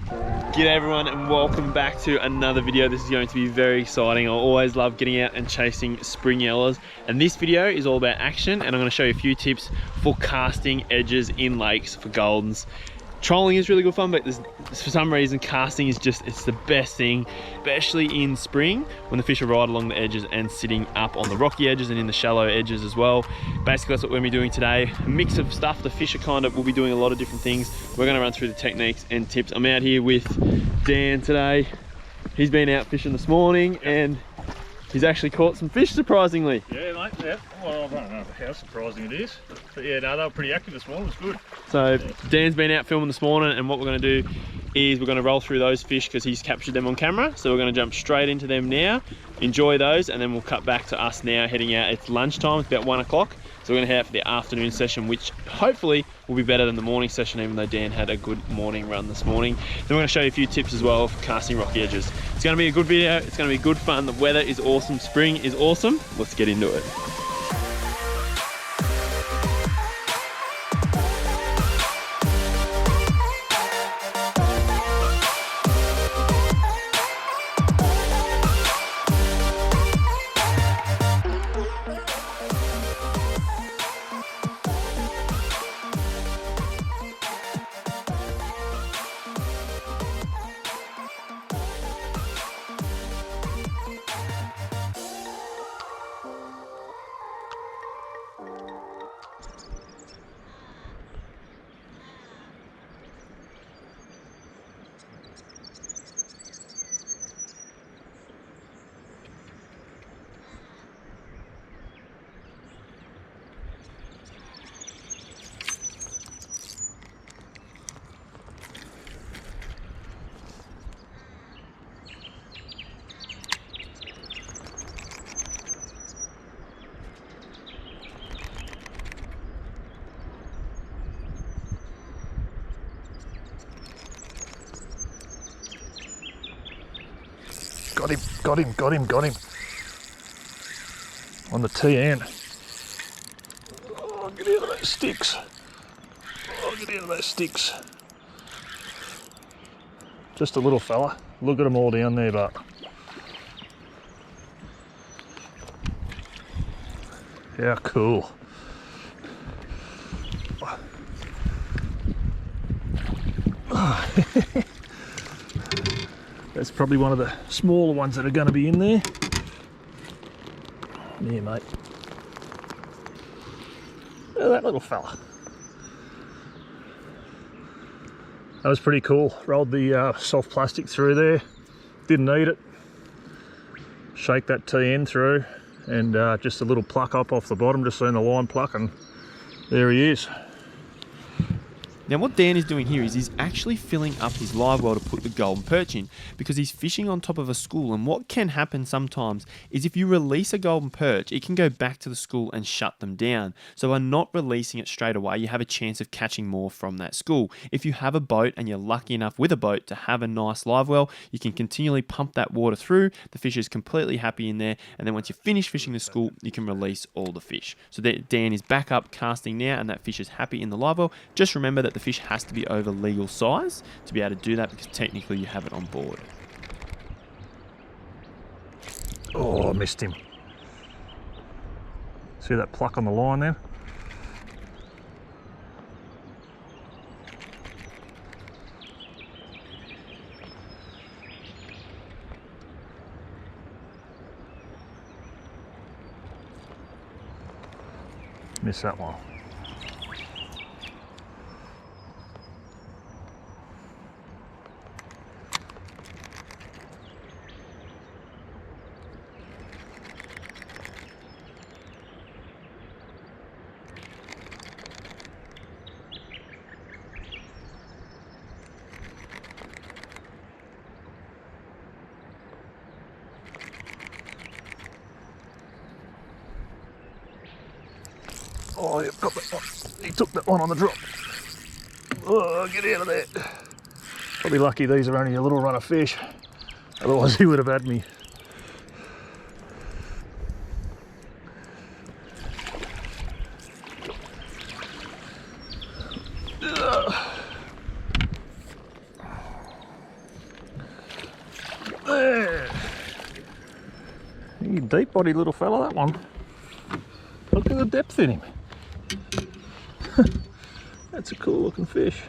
G'day everyone and welcome back to another video. This is going to be very exciting. I always love getting out and chasing spring yellows, and this video is all about action, and I'm going to show you a few tips for casting edges in lakes for goldens. Trolling is really good fun, but for some reason casting is it's the best thing, especially in spring when the fish are right along the edges and sitting up on the rocky edges and in the shallow edges as well. Basically that's what we're going to be doing today. A mix of stuff. The fish are we'll be doing a lot of different things. We're going to run through the techniques and tips. I'm out here with Dan today. He's been out fishing this morning and he's actually caught some fish, surprisingly. Yeah, mate, yeah. Well, I don't know how surprising it is. But yeah, no, they were pretty active this morning. It was good. So Dan's been out filming this morning, and what we're going to do is we're going to roll through those fish because he's captured them on camera. So we're going to jump straight into them now, enjoy those, and then we'll cut back to us now heading out. It's lunchtime, it's about 1 o'clock. So we're going to head out for the afternoon session, which hopefully will be better than the morning session, even though Dan had a good morning run this morning. Then we're going to show you a few tips as well for casting rocky edges. It's going to be a good video. It's going to be good fun. The weather is awesome. Spring is awesome. Let's get into it. Got him. On the TN. Oh, get out of those sticks. Just a little fella. Look at them all down there, but how cool. That's probably one of the smaller ones that are going to be in there. There, mate. Look at that little fella. That was pretty cool. Rolled the soft plastic through there. Didn't need it. Shake that TN through and just a little pluck up off the bottom, just seen the line pluck, and there he is. Now what Dan is doing here is he's actually filling up his live well to put the golden perch in, because he's fishing on top of a school, and what can happen sometimes is if you release a golden perch, it can go back to the school and shut them down. So by not releasing it straight away, you have a chance of catching more from that school. If you have a boat and you're lucky enough with a boat to have a nice live well, you can continually pump that water through, the fish is completely happy in there, and then once you finish fishing the school, you can release all the fish. So Dan is back up casting now, and that fish is happy in the live well. Just remember that the fish has to be over legal size to be able to do that, because technically you have it on board. Oh, I missed him. See that pluck on the line there? Missed that one. Oh, you've got that one. He took that one on the drop. Oh, get out of there. Probably lucky these are only a little run of fish. Otherwise he would have had me. Pretty deep body little fella, that one. Look at the depth in him. That's a cool looking fish.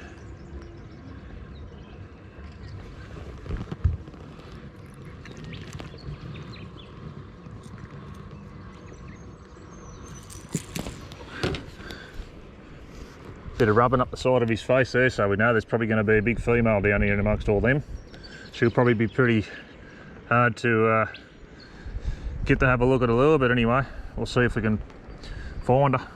Bit of rubbing up the side of his face there, so we know there's probably going to be a big female down here amongst all them. She'll probably be pretty hard to get to have a look at a little bit anyway. We'll see if we can find her.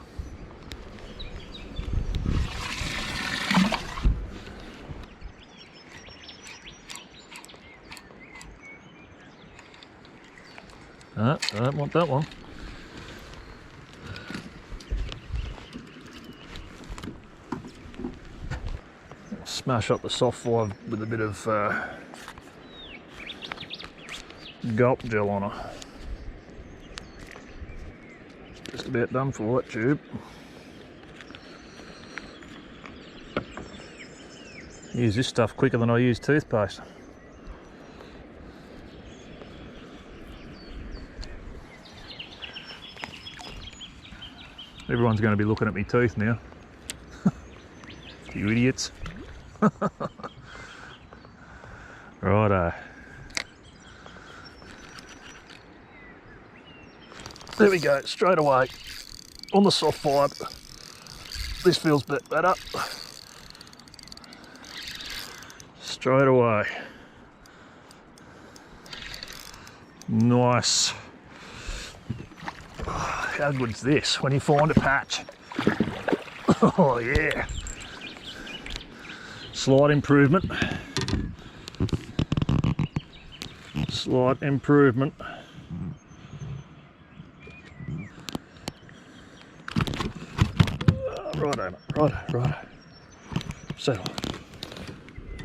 I don't want that one. Smash up the soft 5 with a bit of gulp gel on her. Just about done for that tube. Use this stuff quicker than I use toothpaste. Everyone's going to be looking at me teeth now. You idiots. Righto. There we go, straight away on the soft 5. This feels a bit better. Straight away. Nice. How good's this when you find a patch? Oh yeah. Slight improvement. Slight improvement. Righto, righto. Settle.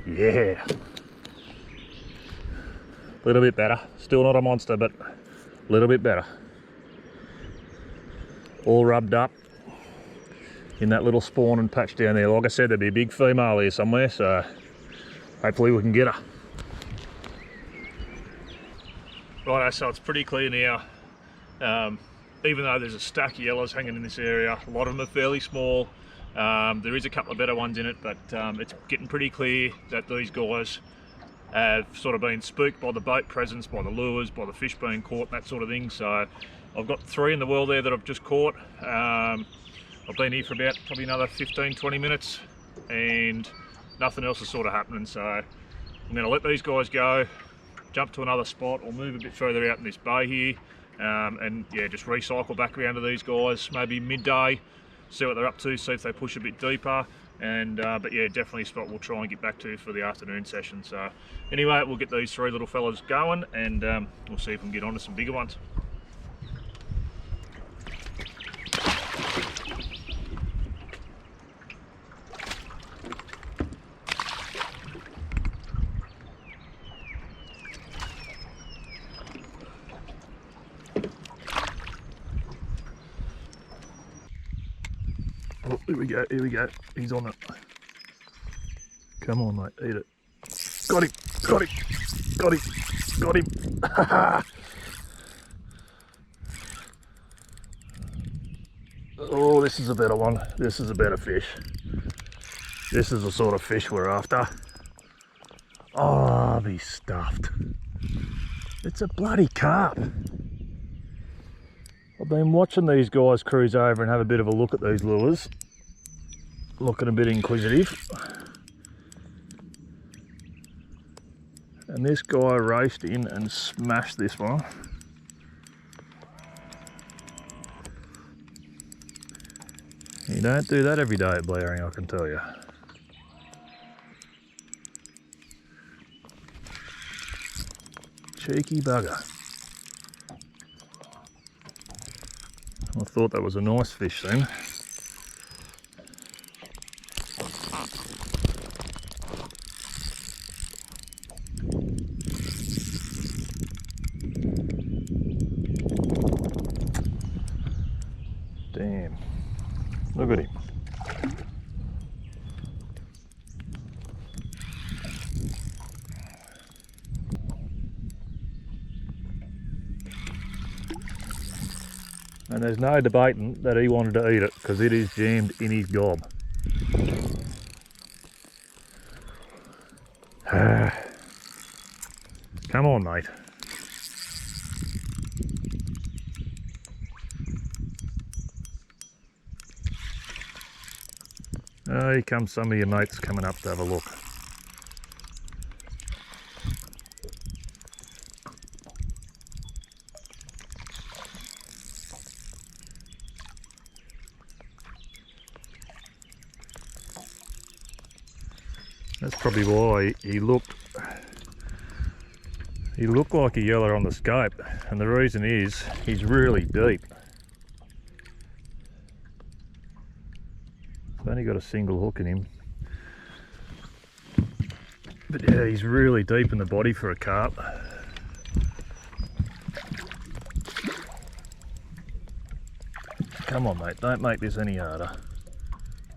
Yeah. A little bit better. Still not a monster, but a little bit better. All rubbed up in that little spawn and patch down there. Like I said, there'll be a big female here somewhere, so hopefully we can get her. Righto, so it's pretty clear now. Even though there's a stack of yellows hanging in this area, a lot of them are fairly small. There is a couple of better ones in it, but it's getting pretty clear that these guys have sort of been spooked by the boat presence, by the lures, by the fish being caught, that sort of thing. So I've got 3 in the world there that I've just caught. I've been here for about probably another 15-20 minutes and nothing else is sort of happening, so I'm going to let these guys go, jump to another spot or move a bit further out in this bay here, and yeah, just recycle back around to these guys maybe midday, see what they're up to, see if they push a bit deeper, and but yeah, definitely a spot we'll try and get back to for the afternoon session. So anyway, we'll get these 3 little fellas going, and we'll see if we can get on to some bigger ones. Oh, here we go, he's on it. Come on mate, eat it. Got him. Oh, this is a better one. This is a better fish. This is the sort of fish we're after. Oh, he's stuffed. It's a bloody carp. I've been watching these guys cruise over and have a bit of a look at these lures. Looking a bit inquisitive. And this guy raced in and smashed this one. You don't do that every day at Blaring, I can tell you. Cheeky bugger. I thought that was a nice fish then. Damn, look at him. and there's no debating that he wanted to eat it because it is jammed in his gob. Come on, mate. Oh, here comes some of your mates coming up to have a look. That's probably why he looked like a yeller on the scope, and the reason is he's really deep. I've only got a single hook in him, but yeah, he's really deep in the body for a carp. Come on, mate, don't make this any harder.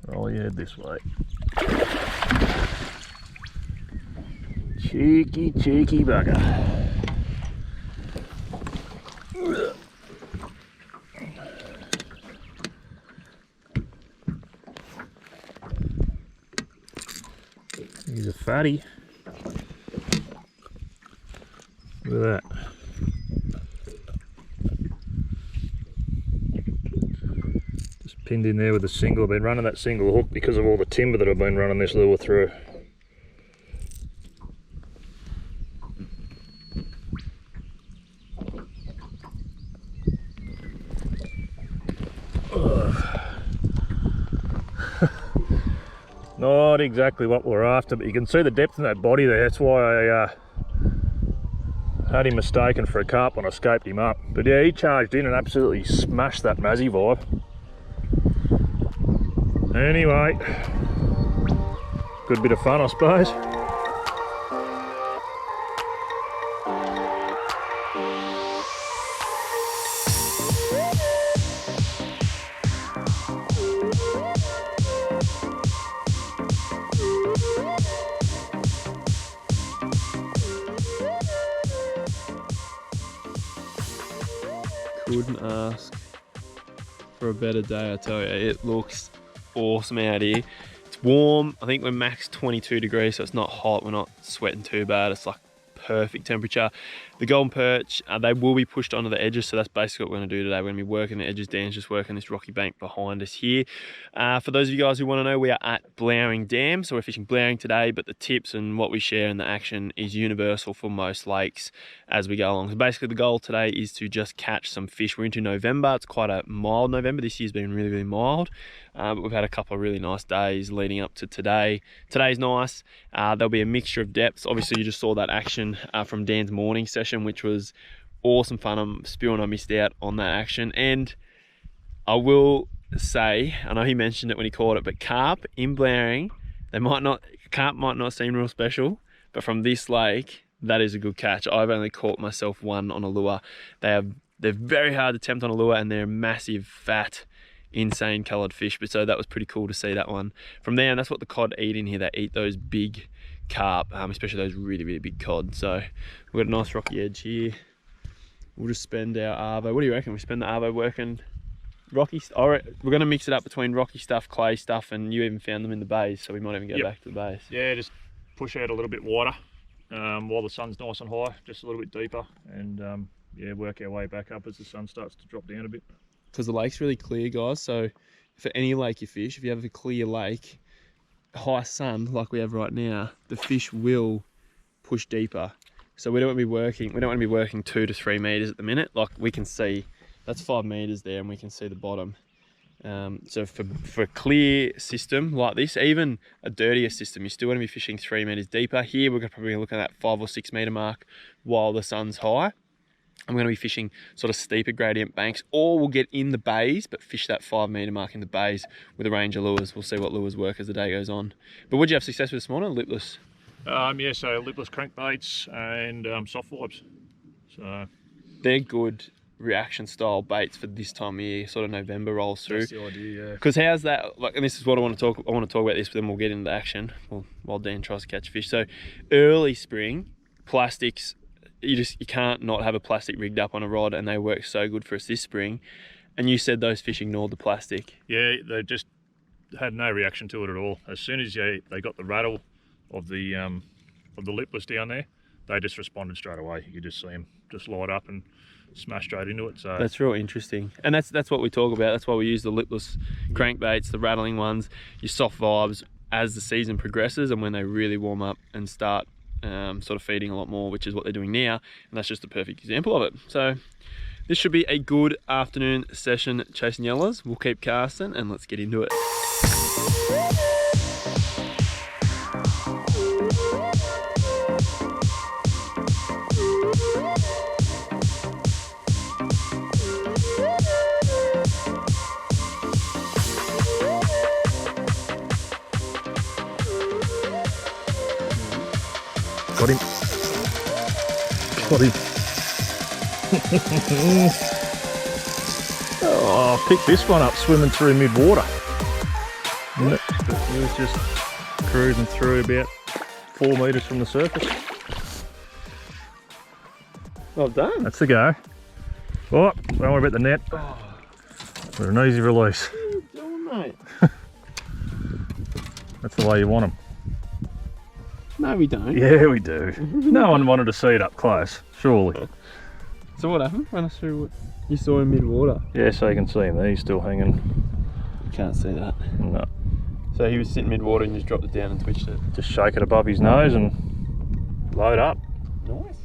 Roll your head this way. Cheeky bugger. He's a fatty. Look at that. Just pinned in there with a single. I've been running that single hook because of all the timber that I've been running this lure through. Not exactly what we're after, but you can see the depth in that body there. That's why I had him mistaken for a carp when I scoped him up. But yeah, he charged in and absolutely smashed that Mazzy vibe. Anyway, good bit of fun, I suppose. Couldn't ask for a better day, I tell you. It looks awesome out here. It's warm. I think we're max 22 degrees, so it's not hot. We're not sweating too bad. It's like perfect temperature. The golden perch, they will be pushed onto the edges, so that's basically what we're going to do today. We're going to be working the edges. Dan's just working this rocky bank behind us here. For those of you guys who want to know, we are at Blowering Dam, so we're fishing Blowering today, but the tips and what we share in the action is universal for most lakes as we go along. So basically the goal today is to just catch some fish. We're into November. It's quite a mild November. This year's been really mild, but we've had a couple of really nice days leading up to today. Today's nice. There'll be a mixture of depths. Obviously you just saw that action from Dan's morning session, which was awesome fun. I'm spewing I missed out on that action. And I will say, I know he mentioned it when he caught it, but carp in Blowering, carp might not seem real special, but from this lake, that is a good catch. I've only caught myself one on a lure. They're very hard to tempt on a lure, and they're massive, fat, insane coloured fish. But so that was pretty cool to see that one from there. And that's what the cod eat in here. They eat those big carp, especially those really big cod. So we've got a nice rocky edge here. We'll just spend our arvo. What do you reckon? We spend the arvo working rocky. We're going to mix it up between rocky stuff, clay stuff, and you even found them in the bays, so we might even go back to the bays. Yeah, just push out a little bit wider while the sun's nice and high, just a little bit deeper, and yeah, work our way back up as the sun starts to drop down a bit. Because the lake's really clear, guys, so for any lake you fish, if you have a clear lake, high sun like we have right now, the fish will push deeper. So we don't want to be working 2 to 3 meters at the minute. Like we can see, that's 5 meters there, and we can see the bottom. So for a clear system like this, even a dirtier system, you still want to be fishing 3 meters deeper. Here we're probably looking at that 5 or 6 meter mark while the sun's high. I'm going to be fishing sort of steeper gradient banks, or we'll get in the bays, but fish that 5 meter mark in the bays with a range of lures. We'll see what lures work as the day goes on. But would you have success with this morning? Lipless? Yeah, so lipless crankbaits and soft wipes. So they're good reaction style baits for this time of year. Sort of November rolls through. That's the idea, yeah. Because how's that? Like, and this is what I want to talk about this, but then we'll get into action while Dan tries to catch fish. So early spring, plastics. You can't not have a plastic rigged up on a rod, and they work so good for us this spring. And you said those fish ignored the plastic. Yeah, they just had no reaction to it at all. As soon as they got the rattle of the lip was down there, they just responded straight away. You could just see them just light up and smash straight into it. So that's real interesting, and that's what we talk about. That's why we use the lipless crankbaits, the rattling ones, your soft vibes as the season progresses and when they really warm up and start sort of feeding a lot more, which is what they're doing now, and that's just a perfect example of it. So this should be a good afternoon session chasing yellows. We'll keep casting and let's get into it. got him. Got him. Oh, I picked this one up swimming through mid-water. He was just cruising through about 4 metres from the surface. Well done. That's the go. Oh, don't worry about the net. They're an easy release. What are you doing, mate? That's the way you want them. No, we don't. Yeah, we do. No one wanted to see it up close, surely. So what happened? Run us through what you saw in mid-water. Yeah, so you can see him there, he's still hanging. You can't see that. No. So he was sitting mid-water and you just dropped it down and twitched it. Just shake it above his nose and load up. Nice.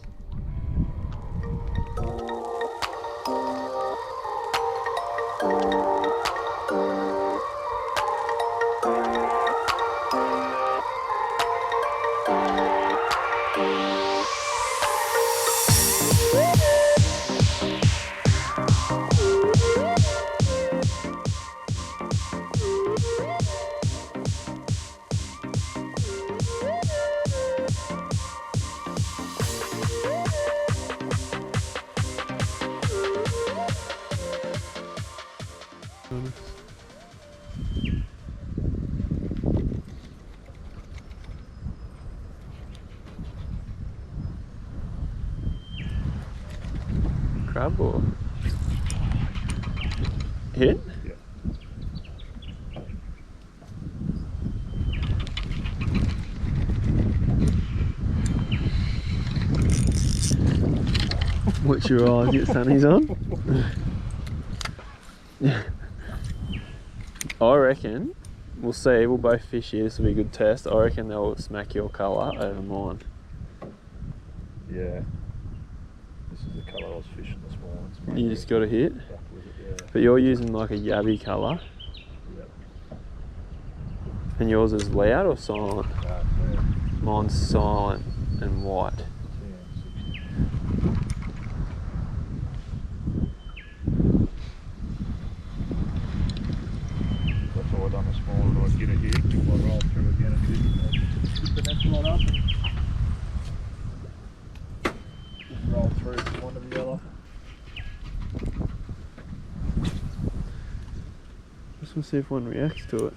Crab or hit? Yeah. What's your eyes get sunnies on? I reckon we'll see. We'll both fish here. This will be a good test. I reckon they'll smack your colour over mine. Yeah. This is the colour I was fishing this morning. You just got a hit, With it, yeah. but you're using like a yabby colour, Yep. and yours is loud or silent? Yeah. Mine's silent and white. That's all I done this morning. I'd get a hit, if I roll through again a bit, put the next one up and just roll through to one of the yellow. Just want to see if one reacts to it.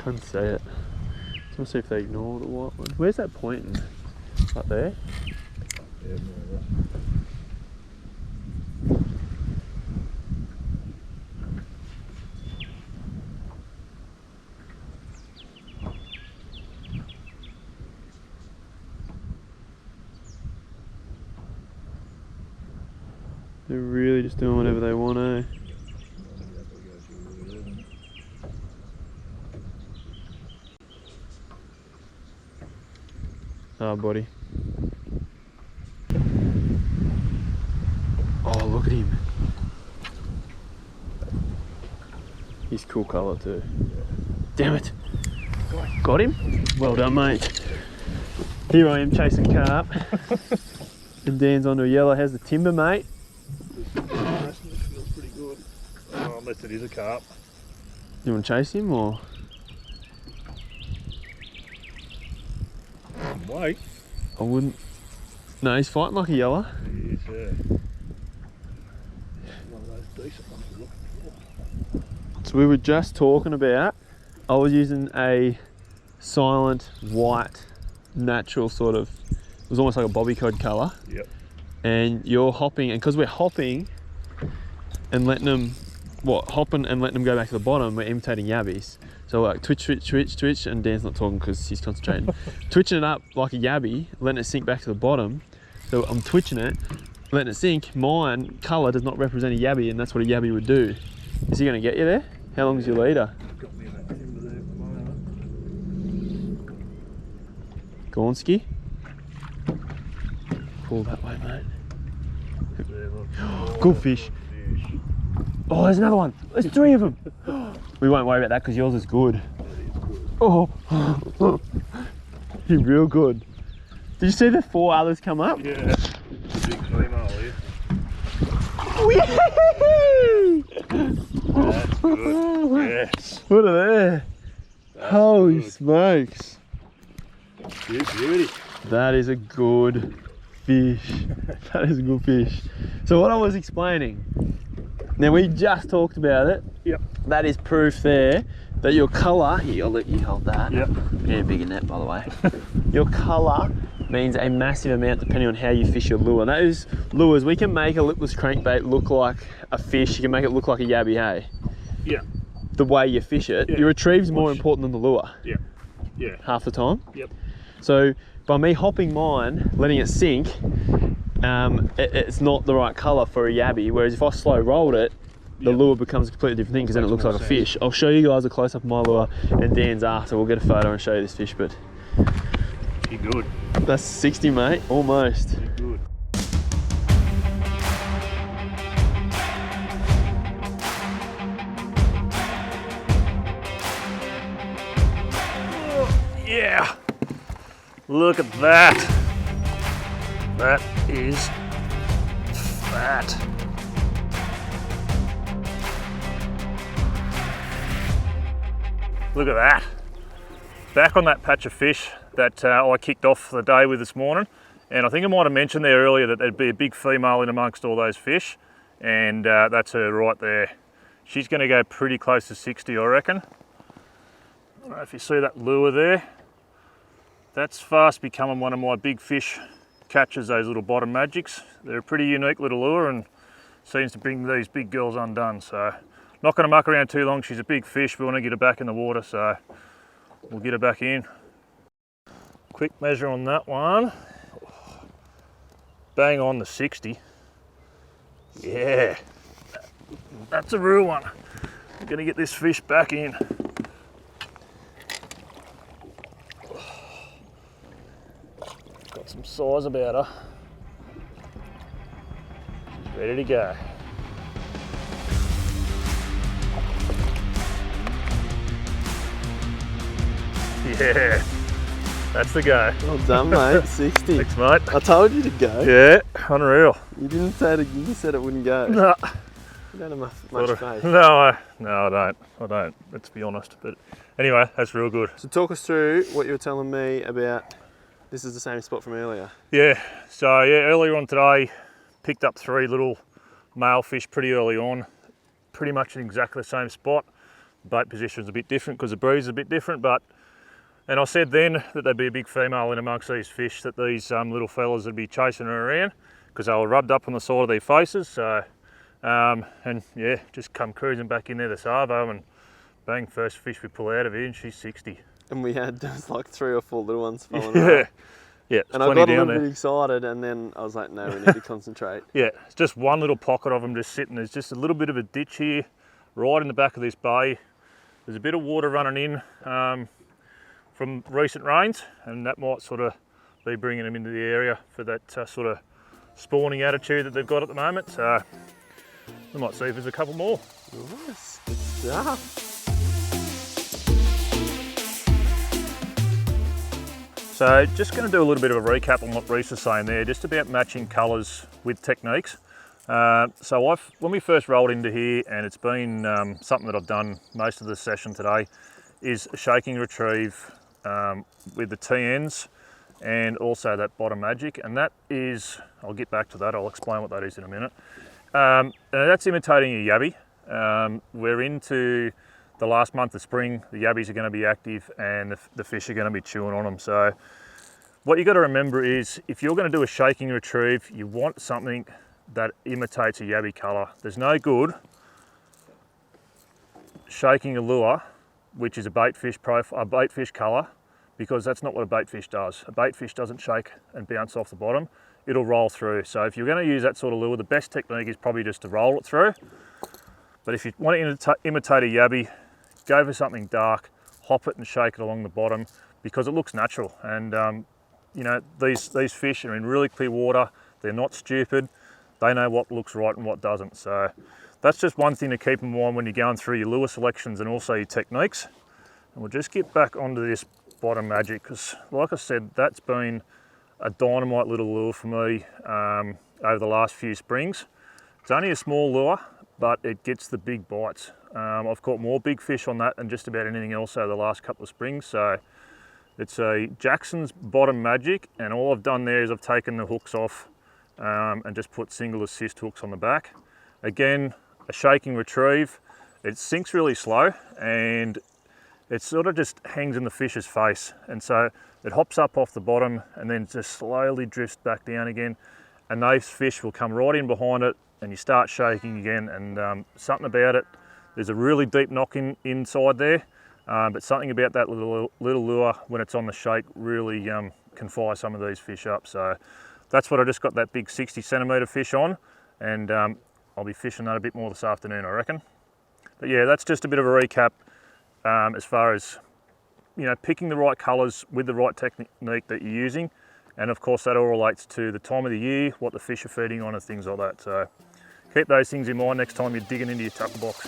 Can't see it. Just want to see if they ignore the white one. Where's that pointing? Up there? Yeah, more or less. They're really just doing whatever they want, eh? Oh, buddy. Oh, look at him. He's cool colour too. Damn it. Got him? Well done, mate. Here I am chasing carp. And Dan's onto a yellow. How's the timber, mate? Feels pretty good. Oh, unless it is a carp. You want to chase him or? Wait. I wouldn't. No, he's fighting like a yellow. Yes, yeah. One of those decent ones we're looking for. So we were just talking about, I was using a silent white, natural sort of, it was almost like a bobby cod colour. Yep. And you're hopping, and because we're hopping and letting them, hopping and letting them go back to the bottom, we're imitating yabbies. So like twitch, twitch, twitch, twitch, and Dan's not talking because he's concentrating. Twitching it up like a yabby, letting it sink back to the bottom. So I'm twitching it, letting it sink. Mine colour does not represent a yabby, and that's what a yabby would do. Is he going to get you there? How long is your leader? Got me in that timber there for mine. Gornsky. Pull that way, mate. There, look. Good fish. Oh, there's another one. There's 3 of them. We won't worry about that because yours is good. Oh, you're real good. Did you see the 4 others come up? Yeah, it's a big female here. That's good. Yes. What are they? Holy good. smokes. Beauty. That is a good fish. That is a good fish. So what I was explaining, now we just talked about it. Yep. That is proof there that your colour, here, I'll let you hold that. Yep. Yeah, bigger net by the way. Your colour means a massive amount depending on how you fish your lure. And those lures, we can make a lipless crankbait look like a fish. You can make it look like a yabby, hey? Yeah. The way you fish it. Yeah. Your retrieve's more important than the lure. Yeah. Yeah. Half the time. Yep. So by me hopping mine, letting it sink, it's not the right colour for a yabby. Whereas if I slow rolled it, the lure becomes a completely different thing because then it looks like a fish. I'll show you guys a close up of my lure and Dan's after. We'll get a photo and show you this fish, but You're good. that's 60, mate, almost. You're good. Yeah. Look at that. That is fat. Look at that. Back on that patch of fish that I kicked off the day with this morning. And I think I might have mentioned there earlier that there'd be a big female in amongst all those fish. And that's her right there. She's going to go pretty close to 60, I reckon. I don't know if you see that lure there. That's fast becoming one of my big fish catches, those little bottom magics. They're a pretty unique little lure and seems to bring these big girls undone. So not going to muck around too long. She's a big fish. We want to get her back in the water, so we'll get her back in. Quick measure on that one. Bang on the 60. Yeah, that's a real one. I'm going to get this fish back in. Got some size about her. She's ready to go. Yeah, that's the go. Well done, mate. 60. Thanks, mate. I told you to go. Yeah, unreal. You didn't say it. You just said it wouldn't go. No, You don't have much faith. I don't. Let's be honest. But anyway, that's real good. So talk us through what you were telling me about. This is the same spot from earlier. Yeah. So yeah, earlier on today, picked up 3 little male fish pretty early on. Pretty much in exactly the same spot. Bait position's a bit different because the breeze is a bit different, and I said then that there'd be a big female in amongst these fish, that these little fellas would be chasing her around because they were rubbed up on the side of their faces. So, and yeah, just come cruising back in there this arvo and bang, first fish we pull out of here and she's 60. And we had just like 3 or 4 little ones following Yeah, up. yeah. And I got a little bit excited and then I was like, no, we need to concentrate. Yeah, it's just one little pocket of them just sitting. There's just a little bit of a ditch here, right in the back of this bay. There's a bit of water running in from recent rains, and that might sort of be bringing them into the area for that sort of spawning attitude that they've got at the moment. So we might see if there's a couple more. Nice, good stuff. So just going to do a little bit of a recap on what Reese was saying there, just about matching colours with techniques. So when we first rolled into here, and it's been something that I've done most of the session today, is a shaking retrieve with the TNs and also that bottom magic, and that is, I'll get back to that, I'll explain what that is in a minute. That's imitating a yabby. We're into the last month of spring. The yabbies are going to be active and the fish are going to be chewing on them. So what you got to remember is if you're going to do a shaking retrieve, you want something that imitates a yabby colour. There's no good shaking a lure which is a bait fish colour, because that's not what a bait fish does. A bait fish doesn't shake and bounce off the bottom, it'll roll through. So if you're going to use that sort of lure, the best technique is probably just to roll it through. But if you want to imitate a yabby, go for something dark, hop it and shake it along the bottom, because it looks natural. And you know, these fish are in really clear water, they're not stupid, they know what looks right and what doesn't. So that's just one thing to keep in mind when you're going through your lure selections and also your techniques. And we'll just get back onto this bottom magic, because like I said, that's been a dynamite little lure for me over the last few springs. It's only a small lure, but it gets the big bites. I've caught more big fish on that than just about anything else over the last couple of springs. So it's a Jackson's bottom magic, and all I've done there is I've taken the hooks off and just put single assist hooks on the back. Again, a shaking retrieve. It sinks really slow and it sort of just hangs in the fish's face, and so it hops up off the bottom and then just slowly drifts back down again, and those fish will come right in behind it and you start shaking again. And something about it, there's a really deep knock inside there, but something about that little lure when it's on the shake really can fire some of these fish up. So that's what I just got that big 60 centimetre fish on, and I'll be fishing that a bit more this afternoon, I reckon. But yeah, that's just a bit of a recap as far as, you know, picking the right colours with the right technique that you're using. And of course that all relates to the time of the year, what the fish are feeding on and things like that. So keep those things in mind next time you're digging into your tackle box.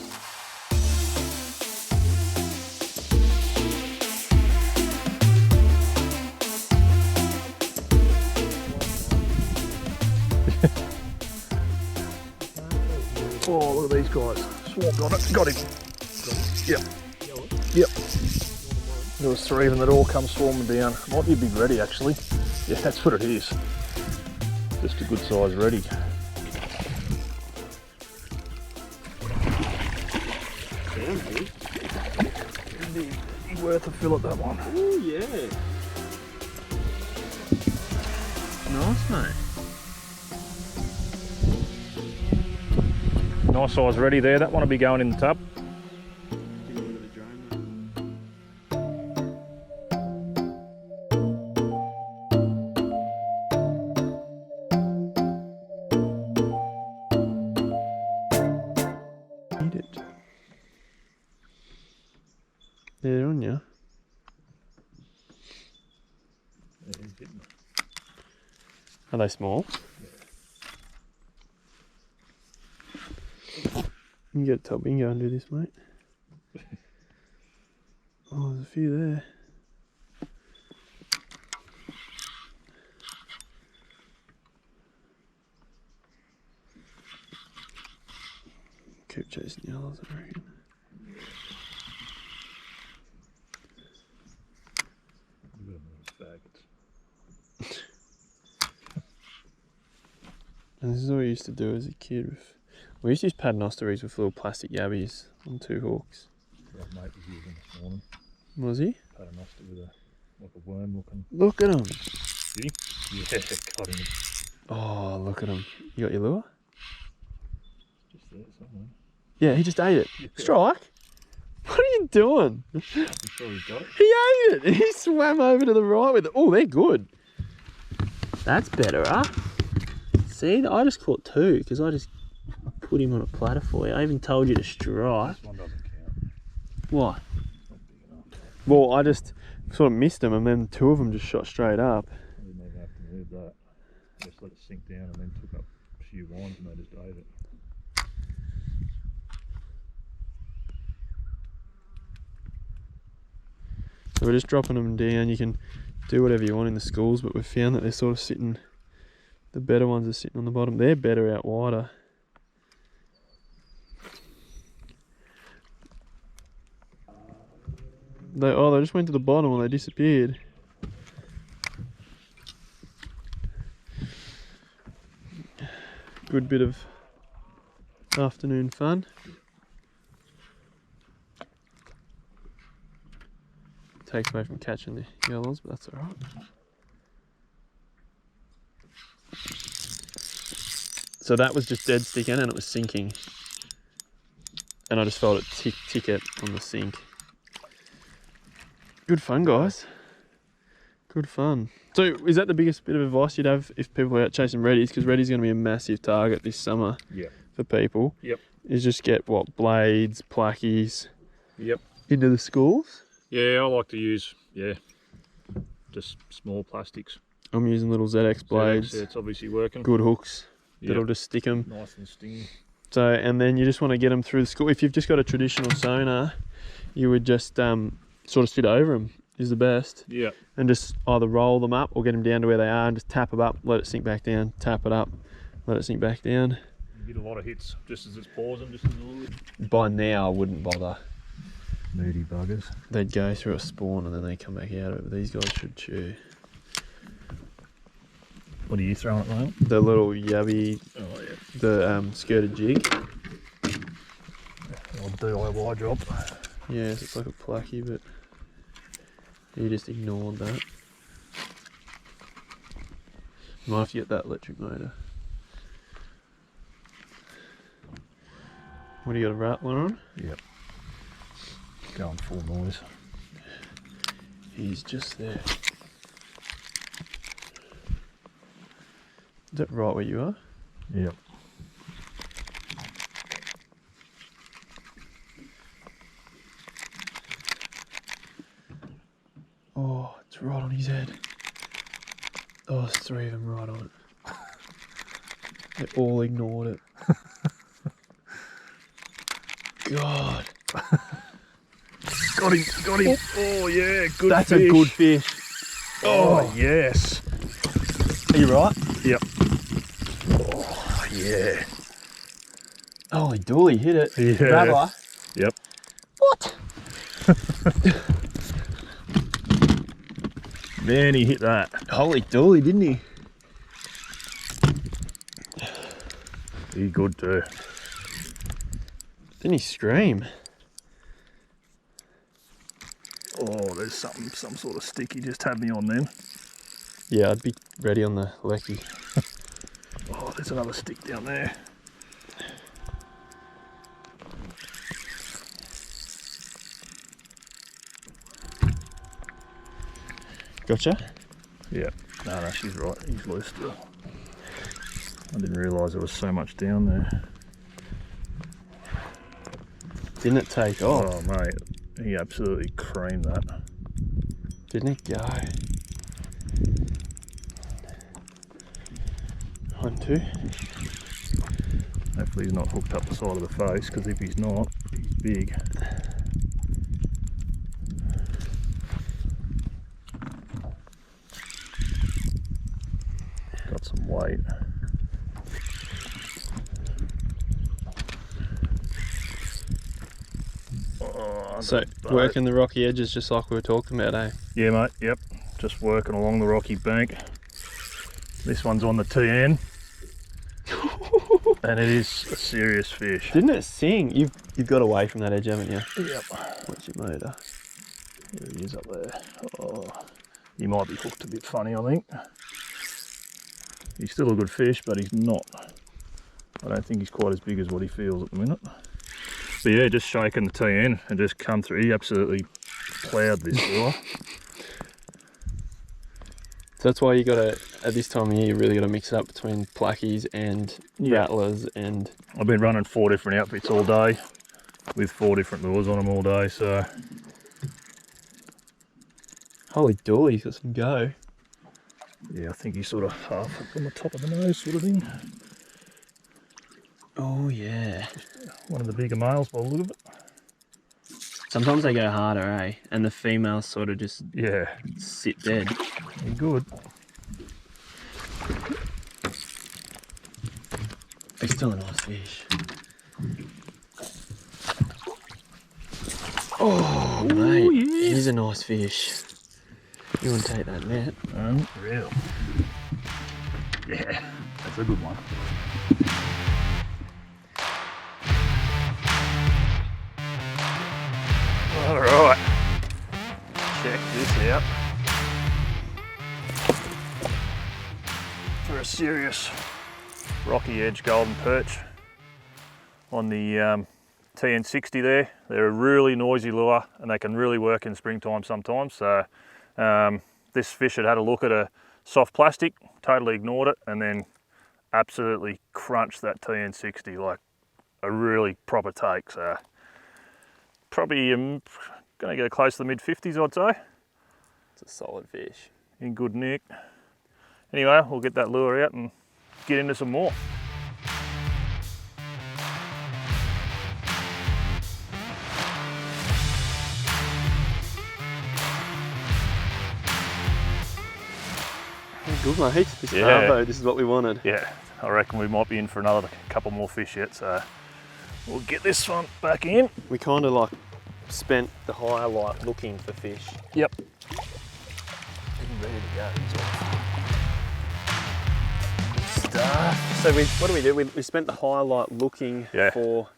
Oh, look at these guys. Swamped on it. Got him. Yep. Yep. There was three of them that all come swarming down. Might be a big reddy actually. Yeah, that's what it is. Just a good size reddy. Sounds good. Be worth a fillet, that one. Oh yeah. Nice, mate. Nice size reddy there. That one will be going in the tub. They're on you. Are they small? You can get a top, you can go and do this, mate. Oh, there's a few there. Keep chasing yellows, I reckon. And this is what we used to do as a kid. We used to use paternosteries with little plastic yabbies on 2 hooks. That mate was using this morning. Was he? Paternoster with like a worm looking. Look at him. Did he? Yeah, got him. Oh, look at him. You got your lure? Just there somewhere. Yeah, he just ate it. Yeah. Strike? What are you doing? I'm sure he got it. He ate it. He swam over to the right with it. Oh, they're good. That's better, huh? See, I just caught 2 because I just put him on a platter for you. I even told you to strike. This one doesn't count. What? Not big enough. Well, I just sort of missed them and then 2 of them just shot straight up. I didn't even have to move that. Just let it sink down and then took up a few lines and they just ate it. So we're just dropping them down. You can do whatever you want in the schools, but we've found that they're sort of sitting, the better ones are sitting on the bottom. They're better out wider. They just went to the bottom and they disappeared. Good bit of afternoon fun. takes away from catching the yellows, but that's all right. So that was just dead sticking and it was sinking. And I just felt it tick it on the sink. Good fun, guys. Good fun. So is that the biggest bit of advice you'd have if people are out chasing reddies? Because reddy's going to be a massive target this summer for people. Yep. Is just get what, blades, plackies Yep. into the schools? Yeah, I like to use, just small plastics. I'm using little ZX blades. Yeah, it's obviously working. Good hooks. Yep. That'll just stick them. Nice and stingy. So, and then you just want to get them through the school. If you've just got a traditional sonar, you would just sort of sit over them is the best. Yeah. And just either roll them up or get them down to where they are and just tap them up, let it sink back down, tap it up, let it sink back down. You get a lot of hits just as it's pausing, just as a little bit. By now, I wouldn't bother. Moody buggers. They'd go through a spawn and then they come back out of it, but these guys should chew. What are you throwing at the moment? The little yabby, the skirted jig. I'll DIY job. Yeah, so it's like a plucky, but you just ignored that. You might have to get that electric motor. What do you got, a rattler on? Yep. Going full noise. He's just there. Is that right where you are? Yep. Oh, it's right on his head. Oh, there's 3 of them right on it. They all ignored it. God. Got him. Oh yeah, good That's fish. a good fish. Oh yes. Are you right? Yep. Oh yeah. Holy dooly, hit it. Yeah. Grabber. Yep. What? Man, he hit that. Holy dooly, didn't he? He good too. Didn't he scream? Oh, there's some sort of stick he just had me on then. Yeah, I'd be ready on the lecky. Oh, there's another stick down there. Gotcha. Yeah. No, she's right. He's loose still. I didn't realise there was so much down there. Didn't it take off? Oh, mate. He absolutely creamed that. Didn't it go? 1, 2. Hopefully he's not hooked up the side of the face, because if he's not, he's big. Got some weight. Oh, So, working the rocky edges just like we were talking about, eh? Yeah, mate, yep. Just working along the rocky bank. This one's on the TN. And it is a serious fish. Didn't it sing? You've got away from that edge, haven't you? Yep. What's your motor? There he is up there. Oh, he might be hooked a bit funny, I think. He's still a good fish, but he's not. I don't think he's quite as big as what he feels at the minute. But yeah, just shaking the TN and just come through. He absolutely ploughed this lure. So that's why you gotta, at this time of year, you really gotta mix it up between plackies and rattlers and... I've been running 4 different outfits all day with 4 different lures on them all day, so... Holy dooly, he's got some go. Yeah, I think he's sort of half up on the top of the nose sort of thing. Oh yeah. One of the bigger males by the look of it. Sometimes they go harder, eh? And the females sort of just sit dead. They're good. He's still a nice fish. Oh, mate, yeah. he's a nice fish. You want to take that net? Unreal. Yeah, that's a good one. All right. Check serious rocky edge golden perch on the TN60 there. They're a really noisy lure and they can really work in springtime sometimes. So this fish had a look at a soft plastic, totally ignored it, and then absolutely crunched that TN60 like a really proper take. So probably gonna go close to the mid 50s, I'd say. It's a solid fish. In good nick. Anyway, we'll get that lure out and get into some more. Good mate, this Yeah. Arvo, this is what we wanted. Yeah, I reckon we might be in for another couple more fish yet, so we'll get this one back in. We kind of like spent the highlight looking for fish. Yep. And ready to go. Stuff. So what do? We spent the highlight looking Yeah. for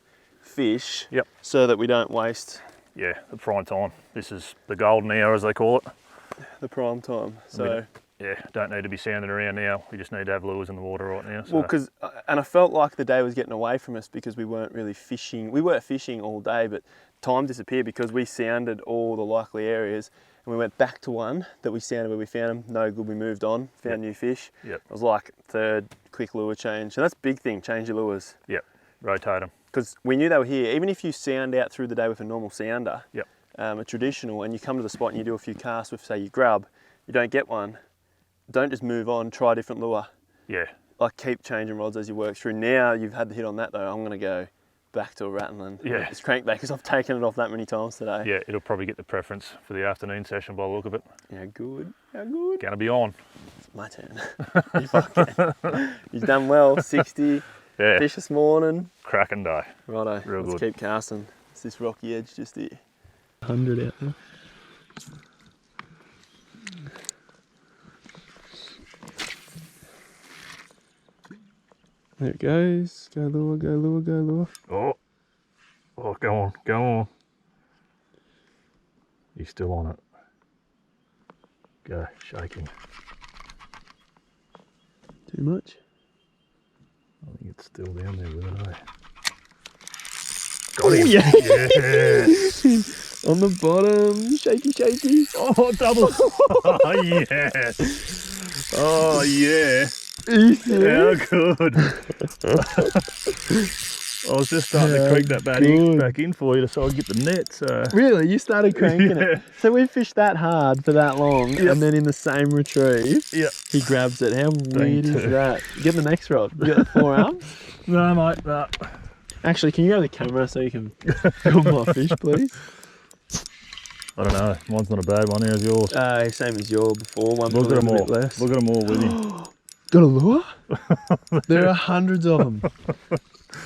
fish. Yep. So that we don't waste Yeah, the prime time. This is the golden hour, as they call it. the prime time. So. Yeah, don't need to be sounding around now. We just need to have lures in the water right now. So. Well, because and I felt like the day was getting away from us because we weren't really fishing. We were fishing all day, but time disappeared because we sounded all the likely areas, and we went back to one that we sounded where we found them. No good. We moved on, found new fish. Yep. It was like third quick lure change, and that's a big thing. Change your lures Yep, rotate them. because we knew they were here. Even if you sound out through the day with a normal sounder, Yep. A traditional, and you come to the spot and you do a few casts with, say, you grub, you don't get one. Don't just move on, try a different lure. Yeah. Like keep changing rods as you work through. Now you've had the hit on that though, I'm gonna go back to a rattling. Yeah. It's crankbait because I've taken it off that many times today. Yeah, it'll probably get the preference for the afternoon session by the look of it. Yeah, good. How good? Gonna be on. It's my turn. You fucking, you've done well. 60 Yeah. fish this morning. Cracking day. Righto. Real Let's good. keep casting. It's this rocky edge just here. 100 out there. There it goes. Go lure, go lure, go lure. Oh. Oh, go on, go on. He's still on it. Go, shaking. Too much? I think it's still down there with it, eh? Got him. yeah. Yes. On the bottom. Shaky, shaky. Oh, double. Oh, yes. Oh, yeah. How good. I was just starting to crank that back in for you so I could get the net. So. Really? You started cranking Yeah. it? So we fished that hard for that long, Yep. and then in the same retrieve, Yep. he grabs it. How weird is too. that? Get the next rod. You got the 4 arms? No, mate, no. Actually, can you grab the camera so you can film my fish, please? I don't know. Mine's not a bad one. How's yours? Same as your before. One Look at them all. less. Look at them all with you. Got a lure? There are hundreds of them.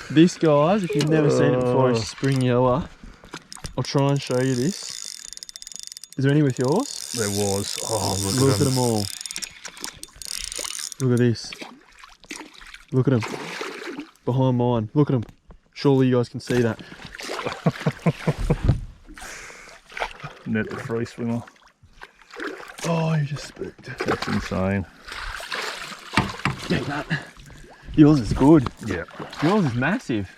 This, guys, if you've never seen it before, is spring yellow. I'll try and show you this. Is there any with yours? There was. Oh, Look at them all. Look at this. Look at them. Behind mine. Look at them. Surely you guys can see that. Net the free swimmer. Oh, you just spooked. That's insane. Get that. Yours is good. Yeah. Yours is massive.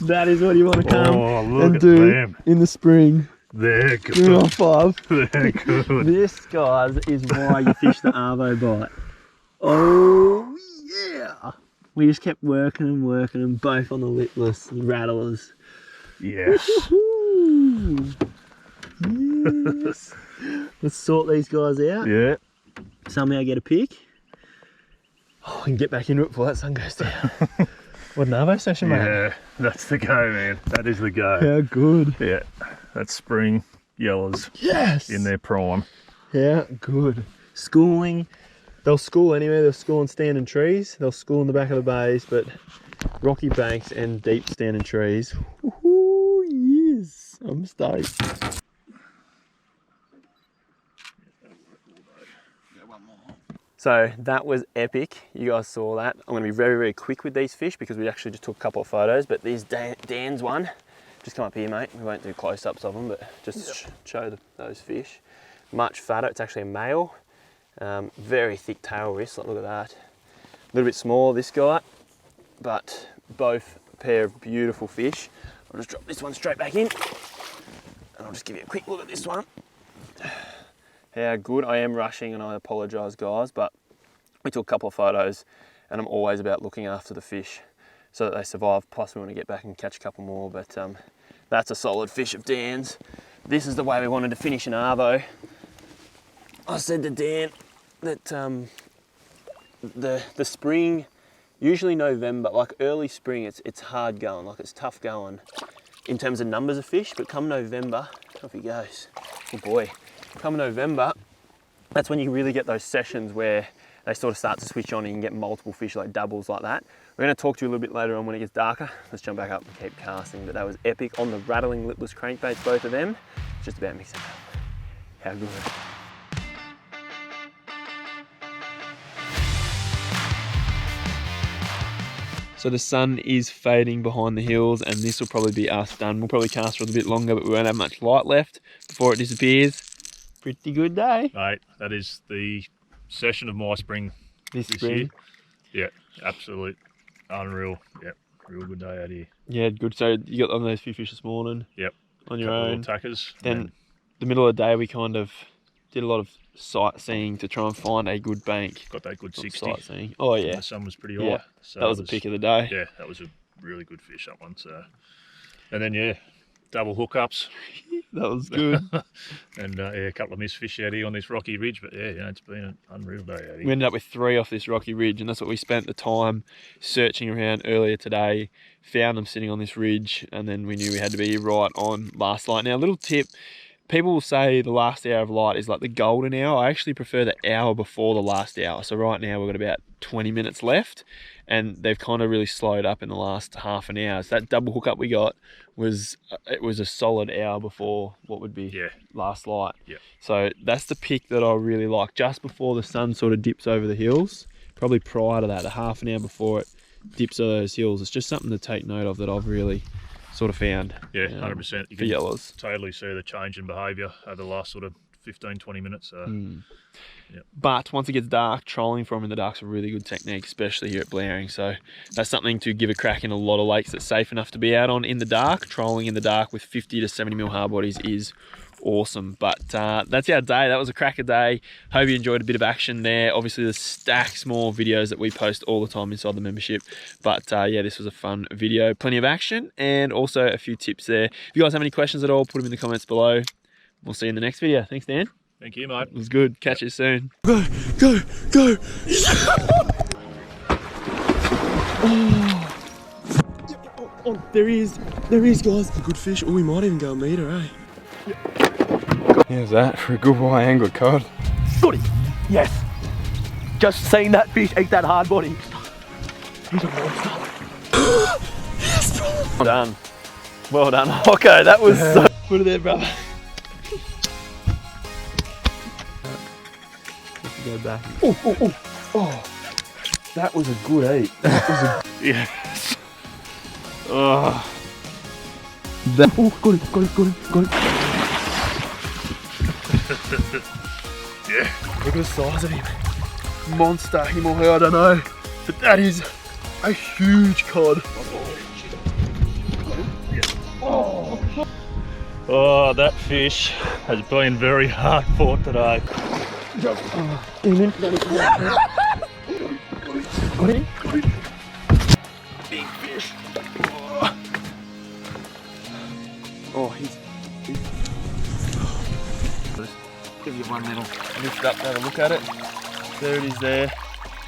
That is what you want to come Oh, look and at do them. in the spring. They're Give me a good. five. They're good. This, guys, is why you fish the Arvo bite. Oh, yeah. We just kept working them, both on the lipless rattlers. Yes. Woo. Yes. Let's sort these guys out. Yeah. Somehow get a pick. Oh, and get back into it before that sun goes down. What an Arvo session, mate. Yeah. That's the go, man. That is the go. How good. Yeah. That's spring yellows Yes. in their prime. How good. Schooling. They'll school anywhere. They'll school in standing trees. They'll school in the back of the bays, but rocky banks and deep standing trees. Woohoo, yes. I'm stoked. So that was epic. You guys saw that. I'm going to be very, very quick with these fish because we actually just took a couple of photos, but these Dan's one, Just come up here, mate. We won't do close-ups of them, but just show those fish. Much fatter. It's actually a male. Very thick tail wrist. Look at that. A little bit smaller, this guy, but both a pair of beautiful fish. I'll just drop this one straight back in, and I'll just give you a quick look at this one. How good. I am rushing, and I apologise, guys, but we took a couple of photos, and I'm always about looking after the fish so that they survive. Plus, we want to get back and catch a couple more, but that's a solid fish of Dan's. This is the way we wanted to finish an arvo. I said to Dan that the spring, usually November, like early spring, it's hard going, like it's tough going in terms of numbers of fish, but come November, off he goes, good boy. Come November, that's when you really get those sessions where they sort of start to switch on and you can get multiple fish, like doubles like that. We're going to talk to you a little bit later on when it gets darker. Let's jump back up and keep casting, but that was epic on the rattling lipless crankbaits, both of them. Just about mixing up. How good. So the sun is fading behind the hills, and this will probably be us done. We'll probably cast for a little bit longer, but we won't have much light left before it disappears. Pretty good day. Mate, that is the session of my spring This spring. year. Yeah, absolute unreal. Yep, real good day out here. Yeah, good. So you got on those few fish this morning. Yep. On your Couple own. little tackers. Then the middle of the day we kind of did a lot of sightseeing to try and find a good bank. Got that good Not 60. sightseeing. Oh yeah. The sun was pretty Yeah. high. So That was the pick of the day. Yeah, that was a really good fish, that one. So, and then yeah, double hookups. That was good. And yeah, a couple of missed fish out here on this rocky ridge, but yeah, it's been an unreal day out here. We ended up with 3 off this rocky ridge, and that's what we spent the time searching around earlier today. Found them sitting on this ridge, and then we knew we had to be right on last light. Now, a little tip. People will say the last hour of light is like the golden hour. I actually prefer the hour before the last hour. So right now we've got about 20 minutes left, and they've kind of really slowed up in the last half an hour. So that double hookup we got was a solid hour before what would be last light. Yeah. So that's the pick that I really like, just before the sun sort of dips over the hills. Probably prior to that, a half an hour before it dips over those hills. It's just something to take note of that I've really sort of found. Yeah, 100%. You for yellows. Totally see the change in behaviour over the last sort of 15-20 minutes. So, But once it gets dark, trolling from in the dark is a really good technique, especially here at Blowering. So that's something to give a crack in a lot of lakes that's safe enough to be out on in the dark. Trolling in the dark with 50 to 70 mil hard bodies is awesome. But that's our day. That was a cracker day. Hope you enjoyed a bit of action there. Obviously there's stacks more videos that we post all the time inside the membership, but yeah, this was a fun video. Plenty of action and also a few tips there. If you guys have any questions at all, put them in the comments below. We'll see you in the next video. Thanks, Dan. Thank you, mate. It was good. Catch you soon. Go! Oh, there he is, guys. A good fish. Oh, we might even go a metre, eh? How's that for a good white angled cod? Got him. Yes. Just seen that fish eat that hard body. He's a monster. Yes, bro. Well done. Well done. Okay, that was so... Put it there, brother. Go back. Oh. That was a good eat. Yes. Oh, got it. Yeah. Look at the size of him. Monster, him or her, I don't know. But that is a huge cod. Oh, that fish has been very hard fought today. Got him. Big fish. Oh, he's... Just give you one little lift up to have a look at it. There it is there.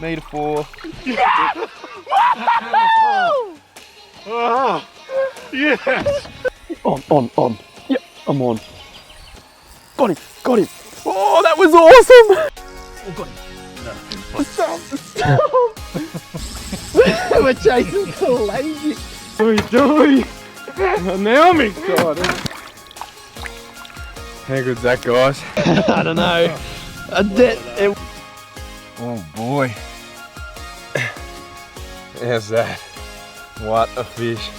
Metre 4. Oh, yes. On. Yep, I'm on. Got him. Oh, that was awesome. Oh, got him. Stop. We're chasing so lazy. What are you doing? Now I'm excited. How good's that, guys? I don't know. Oh boy. How's that? What a fish.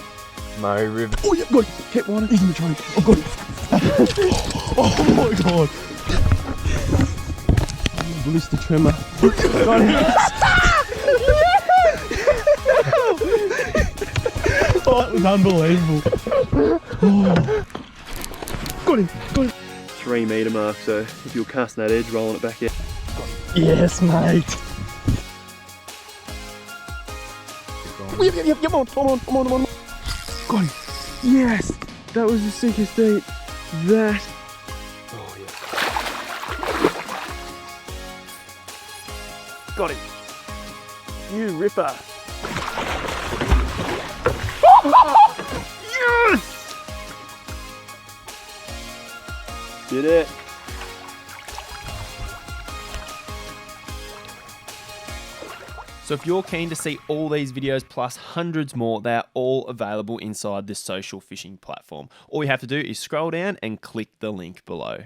Murray River. Oh yeah, got it. Kept one. He's in the tree. I've got it. Oh my god. Blister tremor. Got him. Oh, that was unbelievable. Oh. Got him. Got him. 3 metre mark, so if you're casting that edge, rolling it back out. Yes, mate. Yep, come on. Got him. Yes, that was the sickest deep. That. Oh, yeah. Got him. You ripper. Yes! Did it. So if you're keen to see all these videos plus hundreds more, they are all available inside this social fishing platform. All you have to do is scroll down and click the link below.